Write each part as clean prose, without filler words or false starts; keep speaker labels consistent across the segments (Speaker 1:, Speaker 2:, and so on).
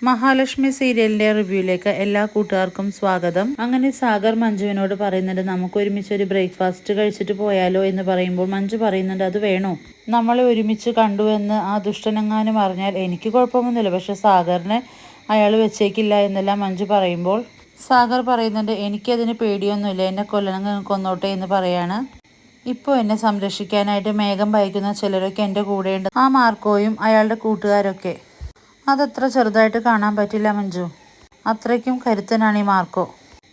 Speaker 1: മഹാലക്ഷ്മി സീരിയലിന്റെ റിവ്യൂയിലേക്ക് എല്ലാ കൂട്ടുകാർക്കും സ്വാഗതം. അങ്ങനെ സാഗർ മഞ്ജുവിനോട് പറയുന്നുണ്ട്, നമുക്ക് ഒരുമിച്ച് ഒരു ബ്രേക്ക്ഫാസ്റ്റ് കഴിച്ചിട്ട് പോയാലോ എന്ന് പറയുമ്പോൾ മഞ്ജു പറയുന്നുണ്ട്, അത് വേണോ? നമ്മളെ ഒരുമിച്ച് കണ്ടു എന്ന് ആ ദുഷ്ടനെങ്ങാനും അറിഞ്ഞാൽ എനിക്ക് കുഴപ്പമൊന്നുമില്ല, പക്ഷെ സാഗറിനെ അയാൾ വെച്ചേക്കില്ല എന്നെല്ലാം മഞ്ജു പറയുമ്പോൾ സാഗർ പറയുന്നുണ്ട്, എനിക്കതിന് പേടിയൊന്നുമില്ല, എന്നെ കൊന്നോട്ടെ എന്ന് പറയാണ്. ഇപ്പോൾ എന്നെ സംരക്ഷിക്കാനായിട്ട് മേഘം ഭയക്കുന്ന ചിലരൊക്കെ എൻ്റെ കൂടെയുണ്ട്, ആ മാർക്കോയും അയാളുടെ കൂട്ടുകാരൊക്കെ. അതത്ര ചെറുതായിട്ട് കാണാൻ പറ്റില്ല മഞ്ജു, അത്രയ്ക്കും കരുത്തനാണ് ഈ മാർക്കോ.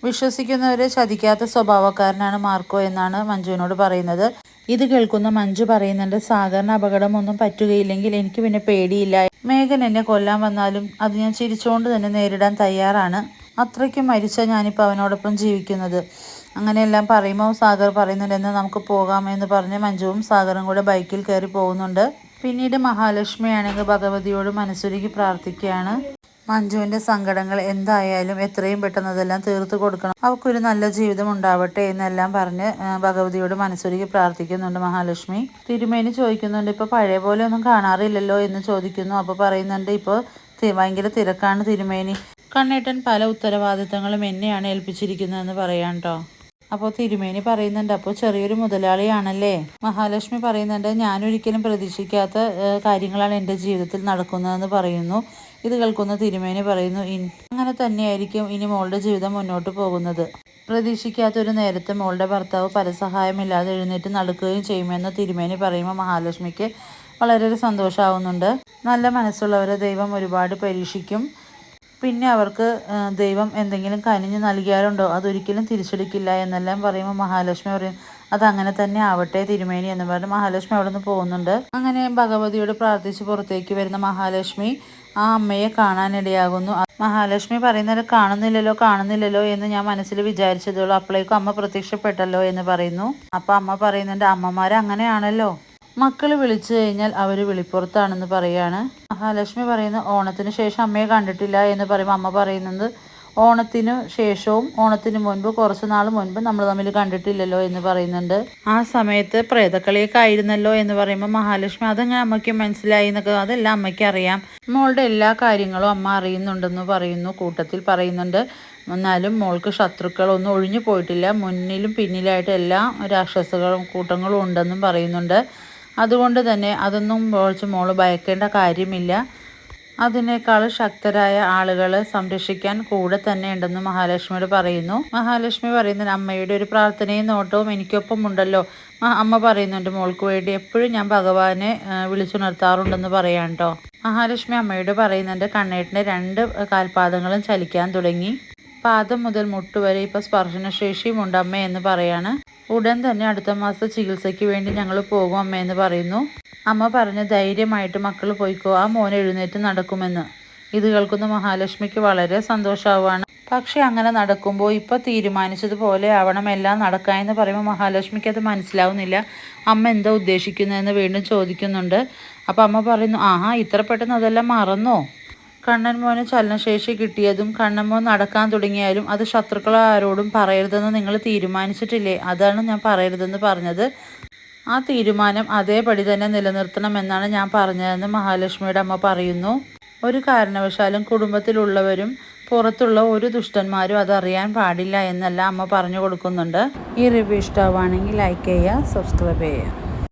Speaker 1: വിശ്വസിക്കുന്നവരെ ചതിക്കാത്ത സ്വഭാവക്കാരനാണ് മാർക്കോ എന്നാണ് മഞ്ജുവിനോട് പറയുന്നത്. ഇത് കേൾക്കുന്ന മഞ്ജു പറയുന്നുണ്ട്, സാഗറിന് അപകടമൊന്നും പറ്റുകയില്ലെങ്കിൽ എനിക്ക് പിന്നെ പേടിയില്ല. മേഘൻ എന്നെ കൊല്ലാൻ വന്നാലും അത് ഞാൻ ചിരിച്ചുകൊണ്ട് തന്നെ നേരിടാൻ തയ്യാറാണ്. അത്രയ്ക്കും മരിച്ച ഞാനിപ്പോൾ അവനോടൊപ്പം ജീവിക്കുന്നത്. അങ്ങനെയെല്ലാം പറയുമ്പോൾ സാഗർ പറയുന്നുണ്ട്, എന്നാൽ നമുക്ക് പോകാമെന്ന് പറഞ്ഞ് മഞ്ജുവും സാഗറും കൂടെ ബൈക്കിൽ കയറി പോകുന്നുണ്ട്. പിന്നീട് മഹാലക്ഷ്മിയാണെങ്കിൽ ഭഗവതിയോട് മനസ്സുരുകി പ്രാർത്ഥിക്കുകയാണ്. മഞ്ജുവിൻ്റെ സങ്കടങ്ങൾ എന്തായാലും എത്രയും പെട്ടെന്ന് അതെല്ലാം തീർത്തു കൊടുക്കണം, അവൾക്കൊരു നല്ല ജീവിതം ഉണ്ടാവട്ടെ എന്നെല്ലാം പറഞ്ഞ് ഭഗവതിയോട് മനസ്സുരുകി പ്രാർത്ഥിക്കുന്നുണ്ട് മഹാലക്ഷ്മി. തിരുമേനി ചോദിക്കുന്നുണ്ട്, ഇപ്പോൾ പഴയ പോലെ ഒന്നും കാണാറില്ലല്ലോ എന്ന് ചോദിക്കുന്നു. അപ്പോൾ പറയുന്നുണ്ട്, ഇപ്പോൾ ഭയങ്കര തിരക്കാണ് തിരുമേനി, കണ്ണേട്ടൻ പല ഉത്തരവാദിത്തങ്ങളും എന്നെയാണ് ഏൽപ്പിച്ചിരിക്കുന്നതെന്ന് പറയാം കേട്ടോ. അപ്പോൾ തിരുമേനി പറയുന്നുണ്ട്, അപ്പോൾ ചെറിയൊരു മുതലാളിയാണല്ലേ? മഹാലക്ഷ്മി പറയുന്നുണ്ട്, ഞാനൊരിക്കലും പ്രതീക്ഷിക്കാത്ത കാര്യങ്ങളാണ് എൻ്റെ ജീവിതത്തിൽ നടക്കുന്നതെന്ന് പറയുന്നു. ഇത് കേൾക്കുന്ന തിരുമേനി പറയുന്നു, അങ്ങനെ തന്നെയായിരിക്കും ഇനി മോളുടെ ജീവിതം മുന്നോട്ട് പോകുന്നത്. പ്രതീക്ഷിക്കാത്തൊരു നേരത്തെ മോളുടെ ഭർത്താവ് പരസഹായമില്ലാതെ എഴുന്നേറ്റ് നടക്കുകയും ചെയ്യുമെന്ന് തിരുമേനി പറയുമ്പോൾ മഹാലക്ഷ്മിക്ക് വളരെ സന്തോഷമാവുന്നുണ്ട്. നല്ല മനസ്സുള്ളവരെ ദൈവം ഒരുപാട് പരീക്ഷിക്കും. പിന്നെ അവർക്ക് ദൈവം എന്തെങ്കിലും കനിഞ്ഞ് നൽകിയാലുണ്ടോ, അതൊരിക്കലും തിരിച്ചെടുക്കില്ല എന്നെല്ലാം പറയുമ്പോൾ മഹാലക്ഷ്മി പറയും, അതങ്ങനെ തന്നെ ആവട്ടെ തിരുമേനി എന്ന് പറഞ്ഞ് മഹാലക്ഷ്മി അവിടെ നിന്ന് പോകുന്നുണ്ട്. അങ്ങനെ ഭഗവതിയോട് പ്രാർത്ഥിച്ച് പുറത്തേക്ക് വരുന്ന മഹാലക്ഷ്മി ആ അമ്മയെ കാണാനിടയാകുന്നു. മഹാലക്ഷ്മി പറയുന്നത്, കാണുന്നില്ലല്ലോ എന്ന് ഞാൻ മനസ്സിൽ വിചാരിച്ചതുള്ളൂ, അപ്പോഴേക്കും അമ്മ പ്രത്യക്ഷപ്പെട്ടല്ലോ എന്ന് പറയുന്നു. അപ്പം അമ്മ പറയുന്നുണ്ട്, അമ്മമാർ അങ്ങനെയാണല്ലോ, മക്കൾ വിളിച്ചു കഴിഞ്ഞാൽ അവർ വിളിപ്പുറത്താണെന്ന് പറയാണ്. മഹാലക്ഷ്മി പറയുന്നു, ഓണത്തിന് ശേഷം അമ്മയെ കണ്ടിട്ടില്ല എന്ന് പറയുമ്പോൾ അമ്മ പറയുന്നത്, ഓണത്തിന് ശേഷവും ഓണത്തിന് മുൻപ് കുറച്ച് നാൾ മുൻപ് നമ്മൾ തമ്മിൽ കണ്ടിട്ടില്ലല്ലോ എന്ന് പറയുന്നുണ്ട്. ആ സമയത്ത് പ്രേതക്കളിയൊക്കെ ആയിരുന്നല്ലോ എന്ന് പറയുമ്പോൾ മഹാലക്ഷ്മി, അതങ്ങനെ അമ്മയ്ക്ക് മനസ്സിലായി എന്നൊക്കെ, അതെല്ലാം അമ്മയ്ക്ക് അറിയാം, മോളുടെ എല്ലാ കാര്യങ്ങളും അമ്മ അറിയുന്നുണ്ടെന്ന് പറയുന്നു. കൂട്ടത്തിൽ പറയുന്നുണ്ട്, എന്നാലും മോൾക്ക് ശത്രുക്കളൊന്നും ഒഴിഞ്ഞു പോയിട്ടില്ല, മുന്നിലും പിന്നിലായിട്ട് എല്ലാ രാക്ഷസകളും കൂട്ടങ്ങളും ഉണ്ടെന്നും പറയുന്നുണ്ട്. അതുകൊണ്ട് തന്നെ അതൊന്നും മോള് ഭയക്കേണ്ട കാര്യമില്ല, അതിനേക്കാൾ ശക്തരായ ആളുകളെ സംരക്ഷിക്കാൻ കൂടെ തന്നെ ഉണ്ടെന്ന് മഹാലക്ഷ്മിയോട് പറയുന്നു. മഹാലക്ഷ്മി പറയുന്നത്, അമ്മയുടെ ഒരു പ്രാർത്ഥനയും നോട്ടവും എനിക്കൊപ്പം ഉണ്ടല്ലോ. അമ്മ പറയുന്നുണ്ട്, മോൾക്ക് വേണ്ടി എപ്പോഴും ഞാൻ ഭഗവാനെ വിളിച്ചുണർത്താറുണ്ടെന്ന് പറയാം കേട്ടോ. മഹാലക്ഷ്മി അമ്മയോട് പറയുന്നുണ്ട്, കണ്ണേട്ടിൻ്റെ 2 കാൽപാദങ്ങളും ചലിക്കാൻ തുടങ്ങി, പാദം മുതൽ മുട്ടുവരെ ഇപ്പോൾ സ്പർശനശേഷിയുമുണ്ട് അമ്മ എന്ന് പറയാണ്. ഉടൻ തന്നെ അടുത്ത മാസം ചികിത്സയ്ക്ക് വേണ്ടി ഞങ്ങൾ പോകും അമ്മ എന്ന് പറയുന്നു. അമ്മ പറഞ്ഞ്, ധൈര്യമായിട്ട് മക്കൾ പോയിക്കോ, ആ മോൻ എഴുന്നേറ്റ് നടക്കുമെന്ന്. ഇത് കേൾക്കുന്ന മഹാലക്ഷ്മിക്ക് വളരെ സന്തോഷമാവാണ്. പക്ഷെ അങ്ങനെ നടക്കുമ്പോൾ ഇപ്പോൾ തീരുമാനിച്ചതുപോലെ ആവണം എല്ലാം നടക്കുക എന്ന് പറയുമ്പോൾ മഹാലക്ഷ്മിക്ക് അത് മനസ്സിലാവുന്നില്ല. അമ്മ എന്താ ഉദ്ദേശിക്കുന്നതെന്ന് വീണ്ടും ചോദിക്കുന്നുണ്ട്. അപ്പോൾ അമ്മ പറയുന്നു, ആഹാ, ഇത്ര പെട്ടെന്ന് അതെല്ലാം മറന്നോ? കണ്ണൻ മോന് ചലനശേഷി കിട്ടിയതും കണ്ണൻ മോൻ നടക്കാൻ തുടങ്ങിയാലും അത് ശത്രുക്കൾ ആരോടും പറയരുതെന്ന് നിങ്ങൾ തീരുമാനിച്ചിട്ടില്ലേ? അതാണ് ഞാൻ പറയരുതെന്ന് പറഞ്ഞത്. ആ തീരുമാനം അതേപടി തന്നെ നിലനിർത്തണമെന്നാണ് ഞാൻ പറഞ്ഞതെന്ന് മഹാലക്ഷ്മിയുടെ അമ്മ പറയുന്നു. ഒരു കാരണവശാലും കുടുംബത്തിലുള്ളവരും പുറത്തുള്ള ഒരു ദുഷ്ടന്മാരും അതറിയാൻ പാടില്ല എന്നെല്ലാം അമ്മ പറഞ്ഞു കൊടുക്കുന്നുണ്ട്. ഈ റിവ്യൂ ഇഷ്ടമാണെങ്കിൽ ലൈക്ക് ചെയ്യുക, സബ്സ്ക്രൈബ് ചെയ്യുക.